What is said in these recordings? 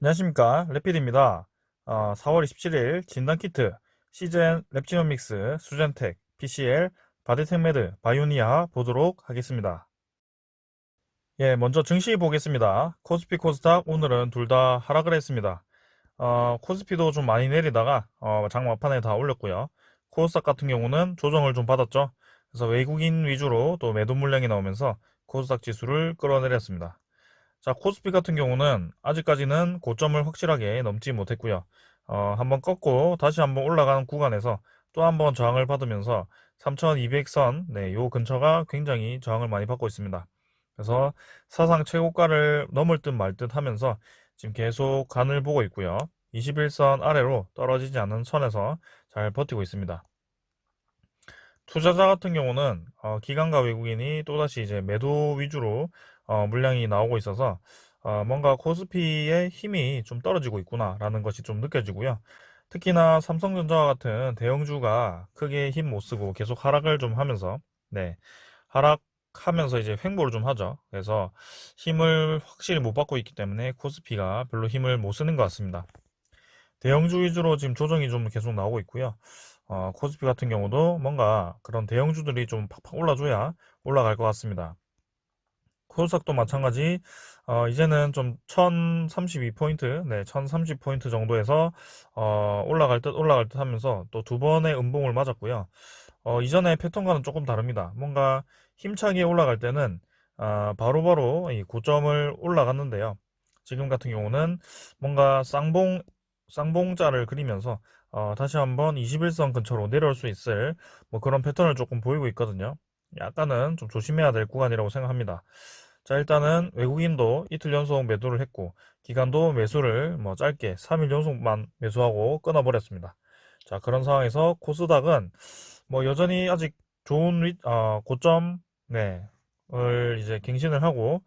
안녕하십니까, 래필입니다. 4월 27일 진단키트 시젠 랩지노믹스 수젠텍 PCL 바디텍메드 바이오니아 보도록 하겠습니다. 예, 먼저 증시 보겠습니다. 코스피 코스닥 오늘은 둘 다 하락을 했습니다. 코스피도 좀 많이 내리다가 장 막판에 다 올렸고요. 코스닥 같은 경우는 조정을 좀 받았죠. 그래서 외국인 위주로 또 매도 물량이 나오면서 코스닥 지수를 끌어내렸습니다. 자, 코스피 같은 경우는 아직까지는 고점을 확실하게 넘지 못했고요. 한번 꺾고 다시 한번 올라가는 구간에서 또 한번 저항을 받으면서 3200선, 네, 요 근처가 굉장히 저항을 많이 받고 있습니다. 그래서 사상 최고가를 넘을 듯 말 듯 하면서 지금 계속 간을 보고 있고요. 21선 아래로 떨어지지 않는 선에서 잘 버티고 있습니다. 투자자 같은 경우는 기관과 외국인이 또다시 이제 매도 위주로 물량이 나오고 있어서 뭔가 코스피의 힘이 좀 떨어지고 있구나라는 것이 좀 느껴지고요. 특히나 삼성전자와 같은 대형주가 크게 힘 못 쓰고 계속 하락을 좀 하면서 네, 하락하면서 이제 횡보를 좀 하죠. 그래서 힘을 확실히 못 받고 있기 때문에 코스피가 별로 힘을 못 쓰는 것 같습니다. 대형주 위주로 지금 조정이 좀 계속 나오고 있고요. 코스피 같은 경우도 뭔가 그런 대형주들이 좀 팍팍 올라줘야 올라갈 것 같습니다. 코스닥도 마찬가지, 이제는 좀 1032포인트, 네, 1030포인트 정도에서, 올라갈 듯 하면서 또 두 번의 음봉을 맞았고요. 이전의 패턴과는 조금 다릅니다. 뭔가 힘차게 올라갈 때는, 바로바로 이 고점을 올라갔는데요. 지금 같은 경우는 뭔가 쌍봉자를 그리면서, 다시 한번 21선 근처로 내려올 수 있을 뭐 그런 패턴을 조금 보이고 있거든요. 약간은 좀 조심해야 될 구간이라고 생각합니다. 자, 일단은 외국인도 이틀 연속 매도를 했고, 기관도 매수를 뭐 짧게 3일 연속만 매수하고 끊어버렸습니다. 자, 그런 상황에서 코스닥은 뭐 여전히 아직 좋은 고점, 네, 을 이제 갱신을 하고,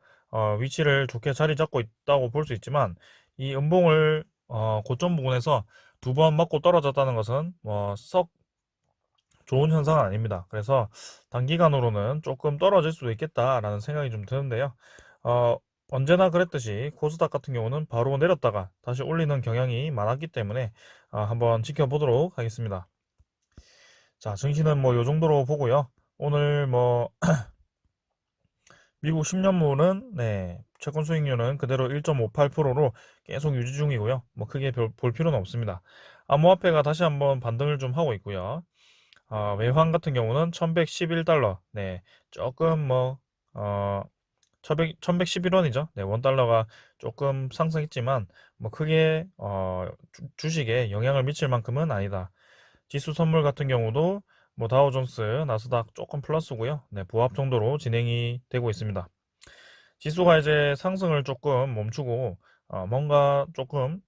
위치를 좋게 자리 잡고 있다고 볼 수 있지만, 이 음봉을, 고점 부근에서 두 번 맞고 떨어졌다는 것은 썩 좋은 현상은 아닙니다. 그래서 단기간으로는 조금 떨어질 수도 있겠다라는 생각이 좀 드는데요. 어, 언제나 그랬듯이 코스닥 같은 경우는 바로 내렸다가 다시 올리는 경향이 많았기 때문에 한번 지켜보도록 하겠습니다. 자, 증시는 뭐 요 정도로 보고요. 오늘 뭐 미국 10년물은 네, 채권 수익률은 그대로 1.58%로 계속 유지 중이고요. 뭐 크게 볼 필요는 없습니다. 암호화폐가 다시 한번 반등을 좀 하고 있고요. 외환 같은 경우는 1111달러. 네. 조금 어, 1111원이죠. 네. 원달러가 조금 상승했지만, 뭐, 크게, 주식에 영향을 미칠 만큼은 아니다. 지수 선물 같은 경우도, 뭐, 다우존스, 나스닥 조금 플러스고요. 네. 부합 정도로 진행이 되고 있습니다. 지수가 이제 상승을 조금 멈추고 뭔가 조금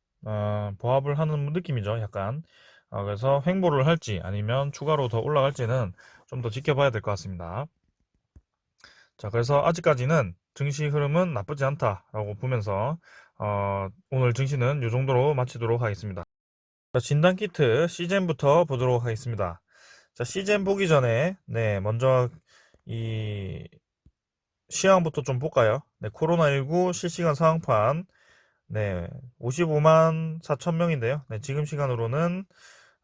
보합을 하는 느낌이죠. 약간. 그래서 횡보를 할지 아니면 추가로 더 올라갈지는 좀 더 지켜봐야 될 것 같습니다. 자, 그래서 아직까지는 증시 흐름은 나쁘지 않다라고 보면서 오늘 증시는 이 정도로 마치도록 하겠습니다. 자, 진단 키트 시젠부터 보도록 하겠습니다. 자, 시젠 보기 전에 네, 먼저 이 시황부터 좀 볼까요? 네, 코로나19 실시간 상황판. 네, 55만 4천 명인데요. 네, 지금 시간으로는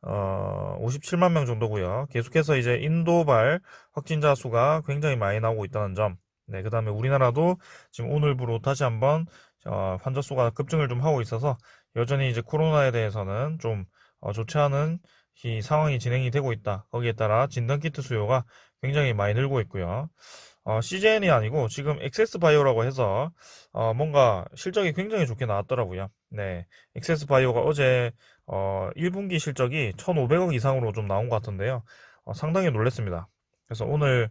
57만 명 정도고요. 계속해서 이제 인도발 확진자 수가 굉장히 많이 나오고 있다는 점. 네, 그 다음에 우리나라도 지금 오늘부로 다시 한번 환자 수가 급증을 좀 하고 있어서 여전히 이제 코로나에 대해서는 좀 좋지 않은 이 상황이 진행이 되고 있다. 거기에 따라 진단키트 수요가 굉장히 많이 늘고 있고요. CJN이 아니고 지금 엑세스 바이오라고 해서 뭔가 실적이 굉장히 좋게 나왔더라고요. 네, 엑세스 바이오가 어제 1분기 실적이 1,500억 이상으로 좀 나온 것 같은데요. 상당히 놀랐습니다. 그래서 오늘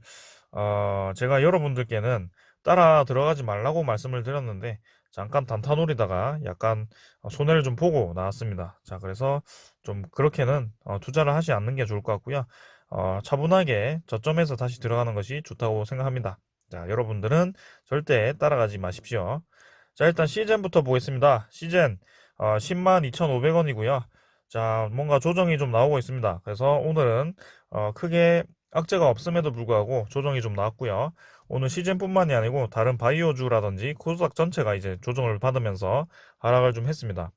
제가 여러분들께는 따라 들어가지 말라고 말씀을 드렸는데 잠깐 단타 노리다가 약간 손해를 좀 보고 나왔습니다. 자, 그래서 좀 그렇게는 투자를 하지 않는 게 좋을 것 같고요. 차분하게 저점에서 다시 들어가는 것이 좋다고 생각합니다. 자, 여러분들은 절대 따라가지 마십시오. 자, 일단 시즌부터 보겠습니다. 시즌 10만 2,500원이고요. 자, 뭔가 조정이 좀 나오고 있습니다. 그래서 오늘은 크게 악재가 없음에도 불구하고 조정이 좀 나왔고요. 오늘 시즌뿐만이 아니고 다른 바이오주라든지 코스닥 전체가 이제 조정을 받으면서 하락을 좀 했습니다.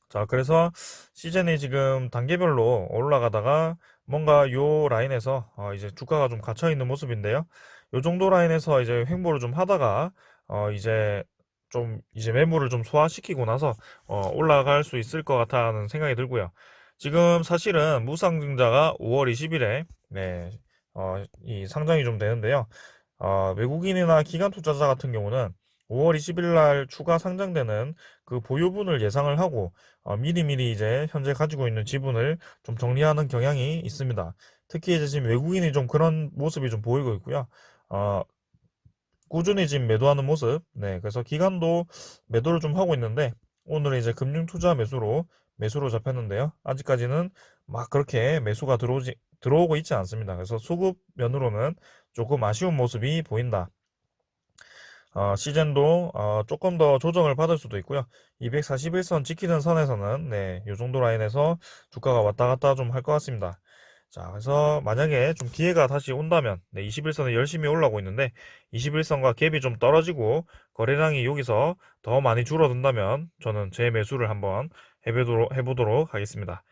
자, 그래서 시즌이 지금 단계별로 올라가다가 뭔가 요 라인에서 이제 주가가 좀 갇혀 있는 모습인데요. 요 정도 라인에서 이제 횡보를 좀 하다가 이제 좀 이제 매물을 좀 소화시키고 나서 올라갈 수 있을 것 같다는 생각이 들고요. 지금 사실은 무상증자가 5월 20일에 네, 이 상장이 좀 되는데요. 외국인이나 기관 투자자 같은 경우는 5월 20일 날 추가 상장되는 그 보유분을 예상을 하고 미리미리 이제 현재 가지고 있는 지분을 좀 정리하는 경향이 있습니다. 특히 이제 지금 외국인이 좀 그런 모습이 좀 보이고 있고요. 어, 꾸준히 지금 매도하는 모습. 네, 그래서 기관도 매도를 좀 하고 있는데 오늘 이제 금융투자 매수로 잡혔는데요. 아직까지는 막 그렇게 매수가 들어오고 있지 않습니다. 그래서 수급 면으로는 조금 아쉬운 모습이 보인다. 시즌도 조금 더 조정을 받을 수도 있고요. 241선 지키는 선에서는 네, 이 정도 라인에서 주가가 왔다 갔다 좀 할 것 같습니다. 자, 그래서 만약에 좀 기회가 다시 온다면 네, 21선에 열심히 올라오고 있는데 21선과 갭이 좀 떨어지고 거래량이 여기서 더 많이 줄어든다면 저는 재매수를 한번 해보도록 하겠습니다.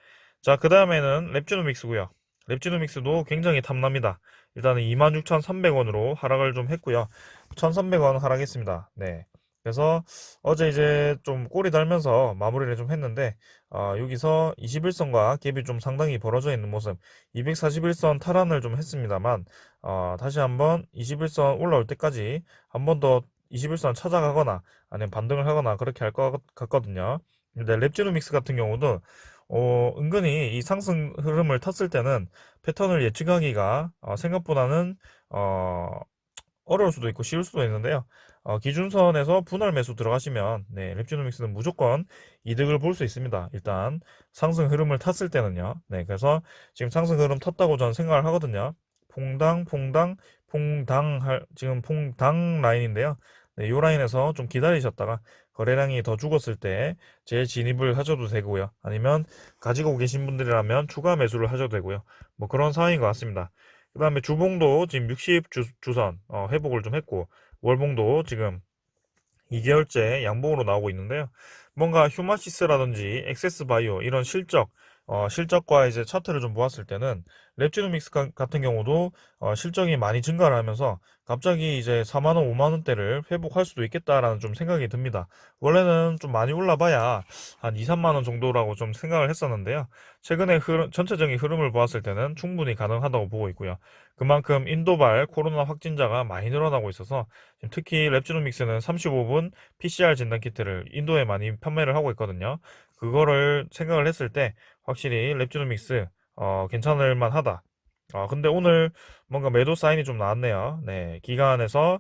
자, 그 다음에는 랩지노믹스고요. 랩지노믹스도 굉장히 탐납니다. 일단은 26,300원으로 하락을 좀 했고요. 1,300원 하락했습니다. 네. 그래서 어제 이제 좀 꼬리 달면서 마무리를 좀 했는데 여기서 21선과 갭이 좀 상당히 벌어져 있는 모습 241선 탈환을 좀 했습니다만 다시 한번 21선 올라올 때까지 한 번 더 21선 찾아가거나 아니면 반등을 하거나 그렇게 할 것 같거든요. 근데 랩지노믹스 같은 경우도 은근히 이 상승 흐름을 탔을 때는 패턴을 예측하기가 생각보다는 어려울 수도 있고 쉬울 수도 있는데요. 기준선에서 분할 매수 들어가시면 네, 랩지노믹스는 무조건 이득을 볼 수 있습니다. 일단 상승 흐름을 탔을 때는요. 네, 그래서 지금 상승 흐름 탔다고 저는 생각을 하거든요. 지금 퐁당 라인인데요. 네, 요 라인에서 좀 기다리셨다가 거래량이 더 죽었을 때 재진입을 하셔도 되고요. 아니면 가지고 계신 분들이라면 추가 매수를 하셔도 되고요. 뭐 그런 상황인 것 같습니다. 그 다음에 주봉도 지금 60주선 회복을 좀 했고 월봉도 지금 2개월째 양봉으로 나오고 있는데요. 뭔가 휴마시스라든지 엑세스바이오 이런 실적과 이제 차트를 좀 보았을 때는 랩지노믹스 같은 경우도 실적이 많이 증가를 하면서 갑자기 이제 4만 원, 5만 원대를 회복할 수도 있겠다라는 좀 생각이 듭니다. 원래는 좀 많이 올라봐야 한 2, 3만 원 정도라고 좀 생각을 했었는데요. 최근에 전체적인 흐름을 보았을 때는 충분히 가능하다고 보고 있고요. 그만큼 인도발 코로나 확진자가 많이 늘어나고 있어서 특히 랩지노믹스는 35분 PCR 진단 키트를 인도에 많이 판매를 하고 있거든요. 그거를 생각을 했을 때 확실히 랩지노믹스 괜찮을 만하다. 근데 오늘 뭔가 매도 사인이 좀 나왔네요. 네, 기간에서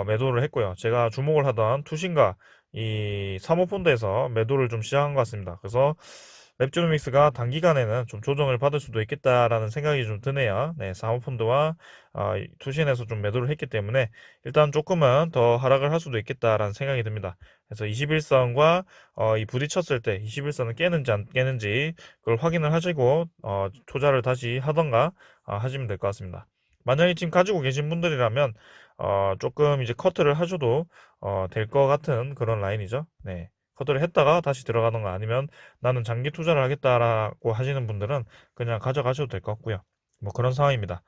매도를 했고요. 제가 주목을 하던 투신가 이 사모펀드에서 매도를 좀 시작한 것 같습니다. 그래서 랩지노믹스가 단기간에는 좀 조정을 받을 수도 있겠다라는 생각이 좀 드네요. 네, 사모펀드와 투신에서 좀 매도를 했기 때문에 일단 조금은 더 하락을 할 수도 있겠다라는 생각이 듭니다. 그래서 21선과 이 부딪혔을 때 21선은 깨는지 안 깨는지 그걸 확인을 하시고 투자를 다시 하던가 하시면 될 것 같습니다. 만약에 지금 가지고 계신 분들이라면 조금 이제 커트를 하셔도 될 것 같은 그런 라인이죠. 네. 커트를 했다가 다시 들어가는 거 아니면 나는 장기 투자를 하겠다라고 하시는 분들은 그냥 가져가셔도 될 것 같고요. 뭐 그런 상황입니다.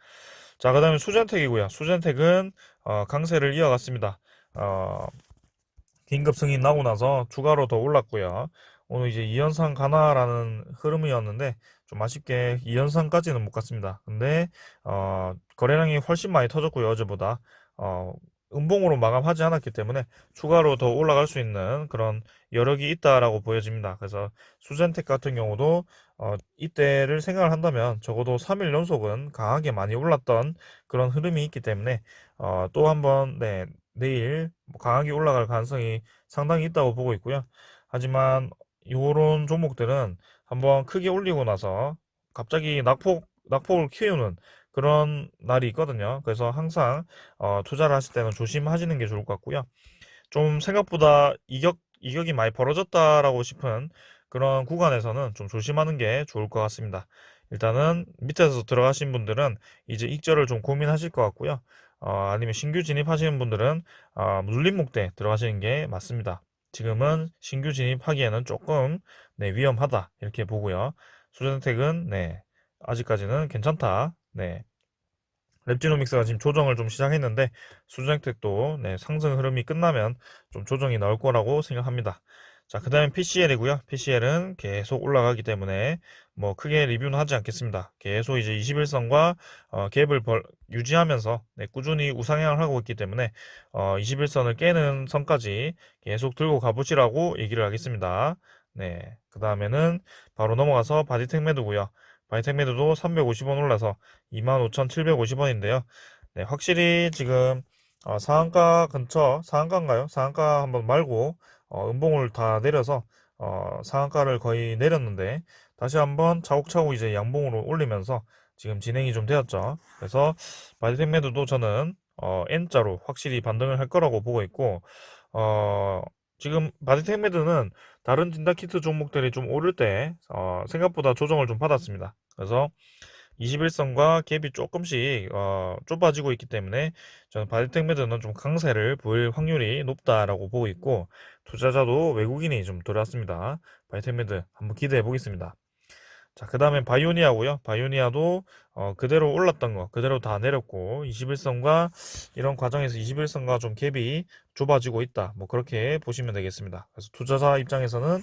자, 그 다음에 수젠텍이고요. 수젠텍은 강세를 이어갔습니다. 어, 긴급 승인 나고 나서 추가로 더 올랐고요. 오늘 이제 2연상 가나라는 흐름이었는데 좀 아쉽게 2연상까지는 못 갔습니다. 근데 거래량이 훨씬 많이 터졌고요. 어제보다 음봉으로 마감하지 않았기 때문에 추가로 더 올라갈 수 있는 그런 여력이 있다라고 보여집니다. 그래서 수젠텍 같은 경우도 이때를 생각을 한다면 적어도 3일 연속은 강하게 많이 올랐던 그런 흐름이 있기 때문에 또 한번 네, 내일 강하게 올라갈 가능성이 상당히 있다고 보고 있고요. 하지만 이런 종목들은 한번 크게 올리고 나서 갑자기 낙폭을 키우는 그런 날이 있거든요. 그래서 항상 투자를 하실 때는 조심하시는 게 좋을 것 같고요. 좀 생각보다 이격이 많이 벌어졌다라고 싶은 그런 구간에서는 좀 조심하는 게 좋을 것 같습니다. 일단은 밑에서 들어가신 분들은 이제 익절을 좀 고민하실 것 같고요. 아니면 신규 진입하시는 분들은 눌림목대 들어가시는 게 맞습니다. 지금은 신규 진입하기에는 조금 네, 위험하다 이렇게 보고요. 수전택은 네, 아직까지는 괜찮다. 네, 랩지노믹스가 지금 조정을 좀 시작했는데 수정택도 네, 상승 흐름이 끝나면 좀 조정이 나올 거라고 생각합니다. 자, 그 다음에 PCL이고요. PCL은 계속 올라가기 때문에 뭐 크게 리뷰는 하지 않겠습니다. 계속 이제 21선과 갭을 유지하면서 네, 꾸준히 우상향을 하고 있기 때문에 21선을 깨는 선까지 계속 들고 가보시라고 얘기를 하겠습니다. 네, 그 다음에는 바로 넘어가서 바디텍 매도고요. 바디텍 매도도 350원 올라서 25,750원인데요. 네, 확실히 지금 상한가 근처, 상한가인가요? 상한가 한번 말고 음봉을 다 내려서 상한가를 거의 내렸는데 다시 한번 차곡차곡 이제 양봉으로 올리면서 지금 진행이 좀 되었죠. 그래서 바디텍 매도도 저는 N자로 확실히 반등을 할 거라고 보고 있고 어, 지금 바디텍 매도는 다른 진단키트 종목들이 좀 오를 때 생각보다 조정을 좀 받았습니다. 그래서 21선과 갭이 조금씩 좁아지고 있기 때문에 저는 바디텍 매드는 좀 강세를 보일 확률이 높다라고 보고 있고 투자자도 외국인이 좀 들어왔습니다. 바디텍 매드 한번 기대해 보겠습니다. 자, 그 다음에 바이오니아고요. 바이오니아도 그대로 올랐던 거 그대로 다 내렸고 21선과 이런 과정에서 21선과 좀 갭이 좁아지고 있다. 뭐 그렇게 보시면 되겠습니다. 그래서 투자자 입장에서는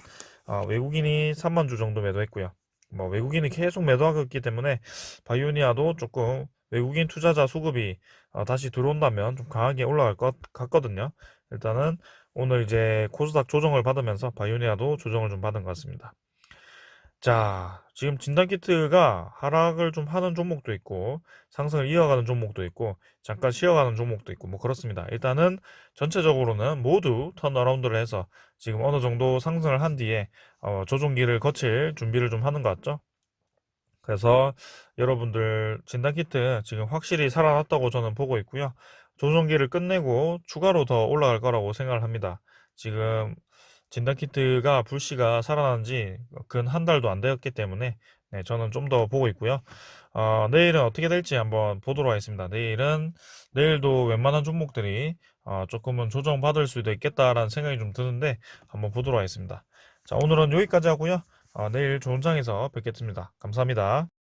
외국인이 3만 주 정도 매도했고요. 뭐 외국인이 계속 매도하고 있기 때문에 바이오니아도 조금 외국인 투자자 수급이 다시 들어온다면 좀 강하게 올라갈 것 같거든요. 일단은 오늘 이제 코스닥 조정을 받으면서 바이오니아도 조정을 좀 받은 것 같습니다. 자, 지금 진단키트가 하락을 좀 하는 종목도 있고, 상승을 이어가는 종목도 있고, 잠깐 쉬어가는 종목도 있고, 뭐 그렇습니다. 일단은 전체적으로는 모두 턴어라운드를 해서 지금 어느 정도 상승을 한 뒤에 조종기를 거칠 준비를 좀 하는 것 같죠? 그래서 여러분들 진단키트 지금 확실히 살아났다고 저는 보고 있고요. 조종기를 끝내고 추가로 더 올라갈 거라고 생각을 합니다. 지금 진단키트가 불씨가 살아난 지 근 한 달도 안 되었기 때문에 네, 저는 좀 더 보고 있고요. 내일은 어떻게 될지 한번 보도록 하겠습니다. 내일도 웬만한 종목들이 조금은 조정받을 수도 있겠다라는 생각이 좀 드는데 한번 보도록 하겠습니다. 자, 오늘은 여기까지 하고요. 내일 좋은 장에서 뵙겠습니다. 감사합니다.